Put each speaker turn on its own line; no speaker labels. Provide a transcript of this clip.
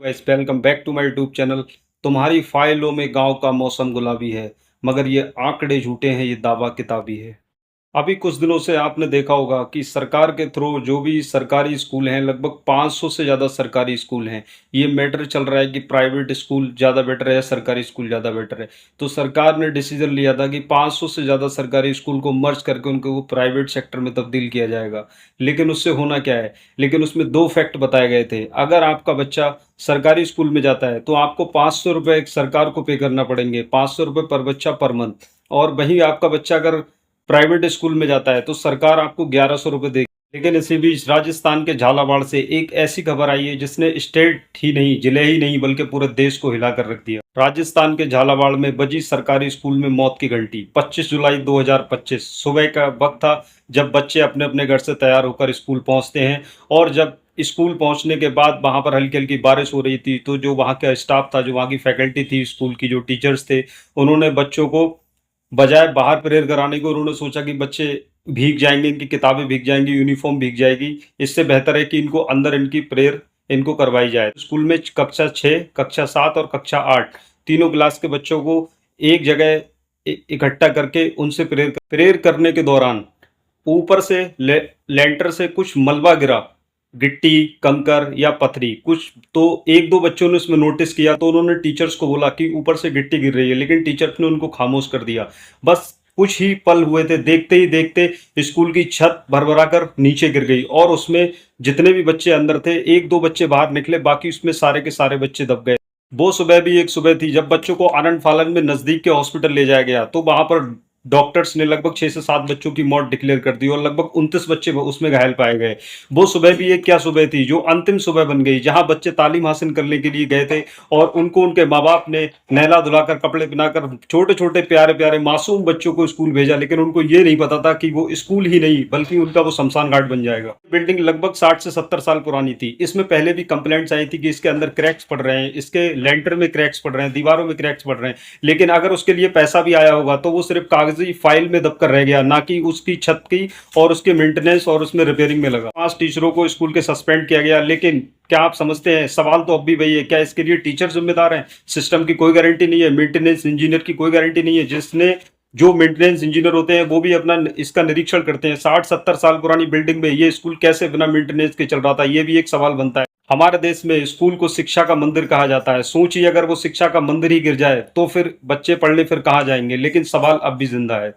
Guys, welcome back to my YouTube channel. तुम्हारी फाइलों में गांव का मौसम गुलाबी है, मगर ये आंकड़े झूठे हैं, ये दावा किताबी है। अभी कुछ दिनों से आपने देखा होगा कि सरकार के थ्रू जो भी सरकारी स्कूल हैं, लगभग 500 से ज़्यादा सरकारी स्कूल हैं। ये मैटर चल रहा है कि प्राइवेट स्कूल ज़्यादा बेटर है या सरकारी स्कूल ज़्यादा बेटर है। तो सरकार ने डिसीजन लिया था कि 500 से ज़्यादा सरकारी स्कूल को मर्ज करके उनको प्राइवेट सेक्टर में तब्दील किया जाएगा। लेकिन उससे होना क्या है? लेकिन उसमें दो फैक्ट बताए गए थे। अगर आपका बच्चा सरकारी स्कूल में जाता है तो आपको 500 रुपये सरकार को पे करना पड़ेंगे, 500 रुपये पर बच्चा पर मंथ। और वहीं आपका बच्चा अगर प्राइवेट स्कूल में जाता है तो सरकार आपको 1100 रुपये देगी। लेकिन इसी बीच राजस्थान के झालावाड़ से एक ऐसी खबर आई है जिसने स्टेट ही नहीं, जिले ही नहीं, बल्कि पूरे देश को हिला कर रख दिया। राजस्थान के झालावाड़ में बजी सरकारी स्कूल में मौत की घंटी। 25 जुलाई 2025 सुबह का वक्त था जब बच्चे अपने अपने घर से तैयार होकर स्कूल पहुंचते हैं। और जब स्कूल पहुंचने के बाद वहां पर हल्की हल्की बारिश हो रही थी, तो जो वहां का स्टाफ था, जो वहां की फैकल्टी थी, स्कूल की जो टीचर्स थे, उन्होंने बच्चों को बजाय बाहर प्रेयर कराने को, उन्होंने सोचा कि बच्चे भीग जाएंगे, इनकी किताबें भीग जाएंगी, यूनिफॉर्म भीग जाएगी, इससे बेहतर है कि इनको अंदर इनकी प्रेयर इनको करवाई जाए। स्कूल में कक्षा 6, कक्षा 7 और कक्षा 8 तीनों क्लास के बच्चों को एक जगह इकट्ठा करके उनसे प्रेयर करने के दौरान ऊपर से लेंटर से कुछ मलबा गिरा, गिट्टी, कंकर या पथरी कुछ। तो एक दो बच्चों ने उसमें नोटिस किया, तो उन्होंने टीचर्स को बोला कि ऊपर से गिट्टी गिर रही है, लेकिन टीचर्स ने उनको खामोश कर दिया। बस कुछ ही पल हुए थे, देखते ही देखते स्कूल की छत भरभरा कर नीचे गिर गई और उसमें जितने भी बच्चे अंदर थे, एक दो बच्चे बाहर निकले, बाकी उसमें सारे के सारे बच्चे दब गए। वो सुबह भी एक सुबह थी जब बच्चों को आनंद फानन में नजदीक के हॉस्पिटल ले जाया गया, तो वहां पर डॉक्टर्स ने लगभग 6 से 7 बच्चों की मौत डिक्लेयर कर दी और लगभग 29 बच्चे उसमें घायल पाए गए। वो सुबह भी एक क्या सुबह थी, जो अंतिम सुबह बन गई, जहां बच्चे तालीम हासिल करने के लिए गए थे और उनको उनके माँ बाप ने नहला धुलाकर, कपड़े पहनाकर, छोटे छोटे प्यारे प्यारे मासूम बच्चों को स्कूल भेजा। लेकिन उनको ये नहीं पता था कि वो स्कूल ही नहीं बल्कि उनका वो शमशान घाट बन जाएगा। बिल्डिंग लगभग 60 से 70 साल पुरानी थी। इसमें पहले भी कंप्लेंट्स आई थी कि इसके अंदर क्रैक्स पड़ रहे हैं, इसके लेंटर में क्रैक्स पड़ रहे हैं, दीवारों में क्रैक्स पड़ रहे हैं। लेकिन अगर उसके लिए पैसा भी आया होगा तो वो सिर्फ कागजी फाइल में दबकर रह गया, ना कि उसकी छत की और उसके मेंटेनेंस और उसमें रिपेयरिंग में लगा। 5 टीचरों को स्कूल के सस्पेंड किया गया। लेकिन क्या आप समझते हैं, सवाल तो अब भी वही है, क्या इसके लिए टीचर जिम्मेदार हैं? सिस्टम की कोई गारंटी नहीं है, मेंटेनेंस इंजीनियर की कोई गारंटी नहीं है। जिसने जो मेंटेनेंस इंजीनियर होते हैं वो भी अपना इसका निरीक्षण करते हैं। 60-70 साल पुरानी बिल्डिंग में ये स्कूल कैसे बिना मेंटेनेंस के चल रहा था, ये भी एक सवाल बनता है। हमारे देश में स्कूल को शिक्षा का मंदिर कहा जाता है। सोचिए, अगर वो शिक्षा का मंदिर ही गिर जाए तो फिर बच्चे पढ़ने फिर कहाँ जाएंगे? लेकिन सवाल अब भी जिंदा है।